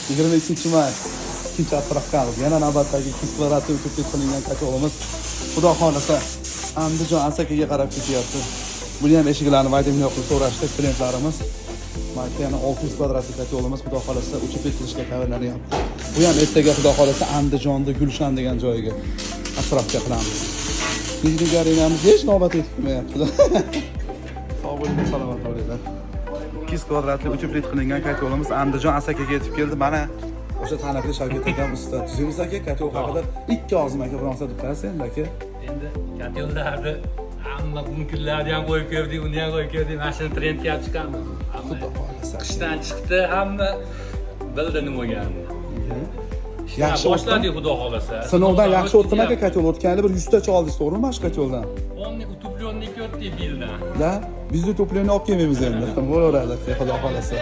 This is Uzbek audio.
22-may ikkinchi отправкamiz. Yana navbatdagi 2 kvadratli uchib qilingan kotolimiz Xudo xolasa Andijon Asakaga qarab ketyapti. Buni ham eshiklarni vaydim yo'q deb so'rashdi klientlarimiz. Mana yana 600 kvadratli kotolimiz Xudo xolasa uchib ketilishga tayyorlanyapti. Bu ham ertaga Xudo xolasa Andijonda Gulshan degan joyiga отправка qilamiz. Nigarilarimiz hech navbat etmayapti. Sog' bo'ling, salomat bo'linglar. 200 kvadratli uchib qilingan kotolimiz Andijon Asakaga yetib keldi. Mana o'sha taniqli Shavkat akam usta. Tuzingiz aka, kotol haqida ikki og'zim aka bilan deb qarasa endi aka. Endi kotollarni hamma mumkinlarni ham qo'yib ko'rdik, uni ham qo'yib ko'rdik. Mana shuni trendga olib chiqamiz. Xudo xolasa. Qishdan chiqdi, hamma bildi nima bo'lganini. Yaxshi boshladik Xudo xolasa. Sinovdan yaxshi o'tdim aka kotol. O'tgan yili bir 100 tacha oldingiz, to'g'rimi mana shu kotoldan? Onni utuplyonni ko'rdik bildan. Da, bizning to'playni olib kelmaymiz endi. Bo'laveradi, Xudo xolasa.